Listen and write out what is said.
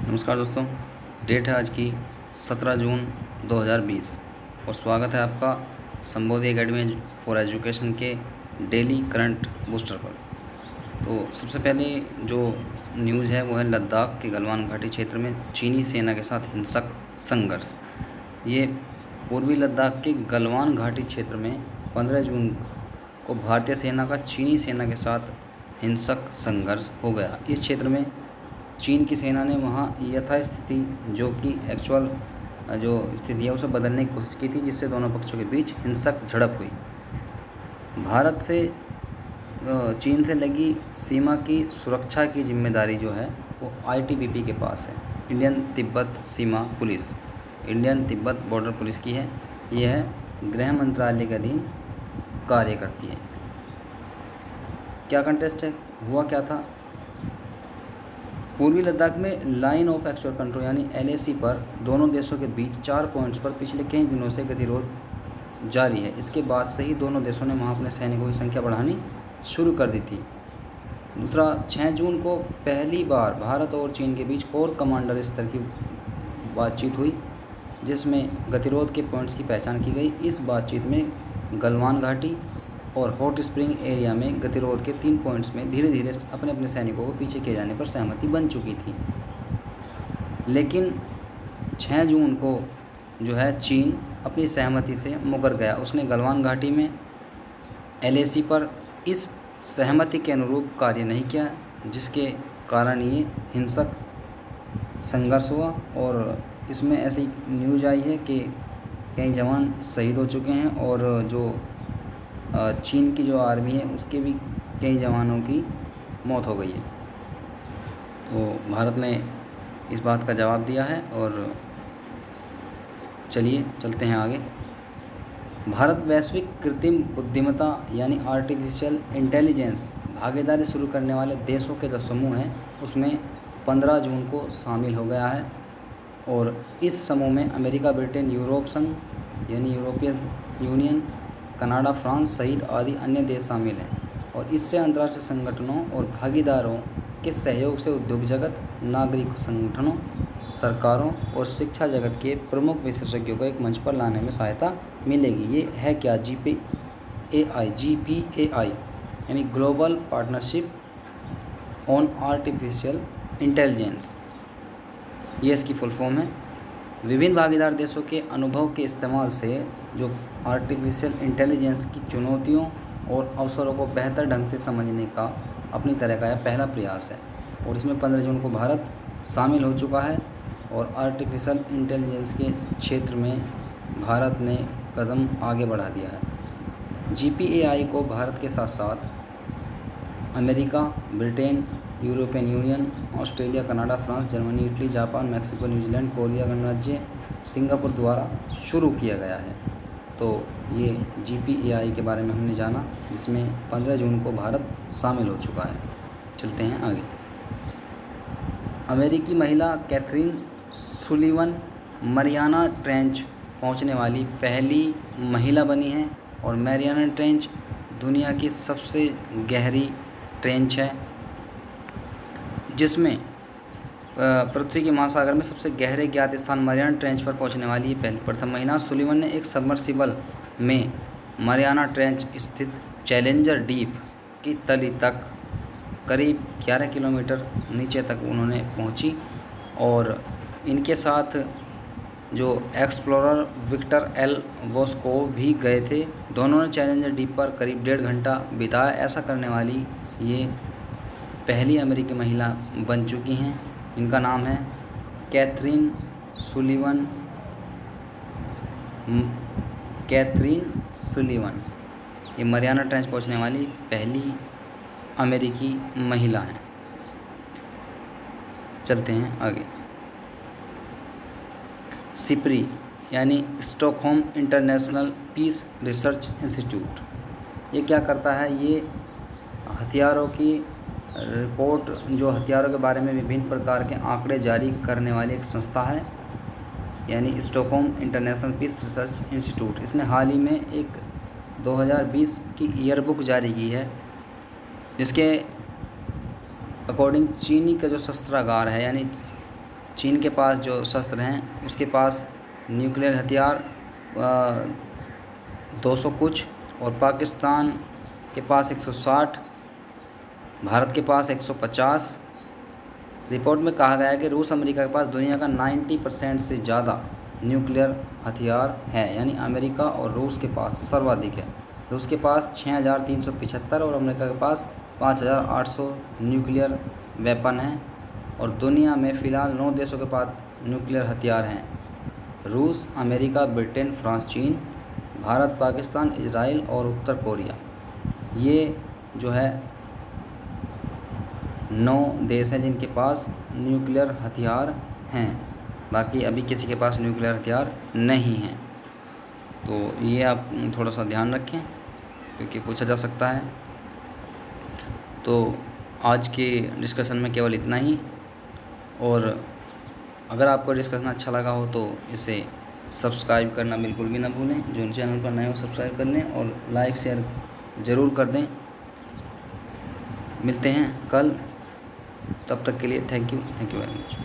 नमस्कार दोस्तों। डेट है आज की 17 जून 2020 और स्वागत है आपका संबोधि एकेडमी फॉर एजुकेशन के डेली करंट बूस्टर पर। तो सबसे पहले जो न्यूज़ है वो है लद्दाख के गलवान घाटी क्षेत्र में चीनी सेना के साथ हिंसक संघर्ष। ये पूर्वी लद्दाख के गलवान घाटी क्षेत्र में 15 जून को भारतीय सेना का चीनी सेना के साथ हिंसक संघर्ष हो गया। इस क्षेत्र में चीन की सेना ने वहाँ यथास्थिति जो कि एक्चुअल जो स्थिति है उसे बदलने की कोशिश की थी, जिससे दोनों पक्षों के बीच हिंसक झड़प हुई। भारत से चीन से लगी सीमा की सुरक्षा की जिम्मेदारी जो है वो आईटीबीपी के पास है, इंडियन तिब्बत सीमा police, Indian Tibet border police की है। यह गृह मंत्रालय के अधीन कार्य करती है। क्या कंटेस्ट है, हुआ क्या था? पूर्वी लद्दाख में लाइन ऑफ एक्चुअल कंट्रोल यानी एलएसी पर दोनों देशों के बीच 4 पॉइंट्स पर पिछले कई दिनों से गतिरोध जारी है। इसके बाद से ही दोनों देशों ने वहां अपने सैनिकों की संख्या बढ़ानी शुरू कर दी थी। दूसरा, 6 जून को पहली बार भारत और चीन के बीच कोर कमांडर स्तर की बातचीत हुई, जिसमें गतिरोध के पॉइंट्स की पहचान की गई। इस बातचीत में गलवान घाटी और हॉट स्प्रिंग एरिया में गतिरोध के 3 पॉइंट्स में धीरे धीरे अपने अपने सैनिकों को पीछे किए जाने पर सहमति बन चुकी थी। लेकिन 6 जून को जो है चीन अपनी सहमति से मुकर गया। उसने गलवान घाटी में एलएसी पर इस सहमति के अनुरूप कार्य नहीं किया, जिसके कारण ये हिंसक संघर्ष हुआ। और इसमें ऐसी न्यूज़ आई है कि कई जवान शहीद हो चुके हैं और जो चीन की जो आर्मी है उसके भी कई जवानों की मौत हो गई है। तो भारत ने इस बात का जवाब दिया है और चलिए चलते हैं आगे। भारत वैश्विक कृत्रिम बुद्धिमत्ता यानी आर्टिफिशियल इंटेलिजेंस भागीदारी शुरू करने वाले देशों के जो समूह हैं उसमें 15 जून को शामिल हो गया है। और इस समूह में अमेरिका, ब्रिटेन, यूरोप संघ यानी यूरोपियन यूनियन, कनाडा, फ्रांस सहित आदि अन्य देश शामिल हैं। और इससे अंतर्राष्ट्रीय संगठनों और भागीदारों के सहयोग से उद्योग जगत, नागरिक संगठनों, सरकारों और शिक्षा जगत के प्रमुख विशेषज्ञों को एक मंच पर लाने में सहायता मिलेगी। ये है क्या? जीपीएआई यानी global partnership on artificial intelligence, ये इसकी फुल फॉर्म है। विभिन्न भागीदार देशों के अनुभव के इस्तेमाल से जो आर्टिफिशियल इंटेलिजेंस की चुनौतियों और अवसरों को बेहतर ढंग से समझने का अपनी तरह का यह पहला प्रयास है। और इसमें 15 जून को भारत शामिल हो चुका है और आर्टिफिशियल इंटेलिजेंस के क्षेत्र में भारत ने कदम आगे बढ़ा दिया है। जीपीएआई को भारत के साथ साथ America, Britain, European union, Australia, Canada, France, Germany, Italy, Japan, Mexico, New Zealand, Korea गणराज्य, सिंगापुर द्वारा शुरू किया गया है। तो ये जीपीएआई के बारे में हमने जाना, जिसमें 15 जून को भारत शामिल हो चुका है। चलते हैं आगे। अमेरिकी महिला कैथरीन सुलीवन मरियाना ट्रेंच पहुंचने वाली पहली महिला बनी है। और मैरियाना ट्रेंच दुनिया की सबसे गहरी ट्रेंच है, जिसमें पृथ्वी के महासागर में सबसे गहरे ज्ञात स्थान मरियाना ट्रेंच पर पहुंचने वाली पहली प्रथम महिला। सुलीवन ने एक सबमर्सिबल में मरियाना ट्रेंच स्थित चैलेंजर डीप की तली तक करीब 11 किलोमीटर नीचे तक उन्होंने पहुंची। और इनके साथ जो एक्सप्लोरर विक्टर एल वोस्को भी गए थे। दोनों ने चैलेंजर डीप पर करीब 1.5 घंटा बिताया। ऐसा करने वाली ये पहली अमेरिकी महिला बन चुकी हैं। इनका नाम है कैथरीन सुलीवन। ये मरियाना ट्रेंच पहुंचने वाली पहली अमेरिकी महिला हैं। चलते हैं आगे। सिप्री यानी Stockholm international peace research institute, ये क्या करता है? ये हथियारों की रिपोर्ट, जो हथियारों के बारे में विभिन्न प्रकार के आंकड़े जारी करने वाली एक संस्था है, यानी Stockholm international peace research institute. इसने हाल ही में एक 2020 की ईयरबुक जारी की है, जिसके अकॉर्डिंग चीनी का जो शस्त्रागार है यानी चीन के पास जो शस्त्र हैं, उसके पास न्यूक्लियर हथियार 200 कुछ, और पाकिस्तान के पास 160, भारत के पास 150। रिपोर्ट में कहा गया है कि रूस अमेरिका के पास दुनिया का 90% से ज़्यादा न्यूक्लियर हथियार है, यानी अमेरिका और रूस के पास सर्वाधिक है। रूस के पास 6375 और अमेरिका के पास 5800 न्यूक्लियर वेपन हैं। और दुनिया में फ़िलहाल 9 देशों के पास न्यूक्लियर हथियार हैं: रूस, अमेरिका, ब्रिटेन, फ्रांस, चीन, भारत, पाकिस्तान, इजराइल और उत्तर कोरिया। ये जो है 9 देश हैं जिनके पास न्यूक्लियर हथियार हैं। बाकी अभी किसी के पास न्यूक्लियर हथियार नहीं हैं। तो ये आप थोड़ा सा ध्यान रखें, क्योंकि पूछा जा सकता है। तो आज के डिस्कशन में केवल इतना ही। और अगर आपको डिस्कशन अच्छा लगा हो तो इसे सब्सक्राइब करना बिल्कुल भी ना भूलें। जो चैनल पर नए हो सब्सक्राइब कर लें और लाइक शेयर ज़रूर कर दें। मिलते हैं कल, तब तक के लिए थैंक यू वेरी मच।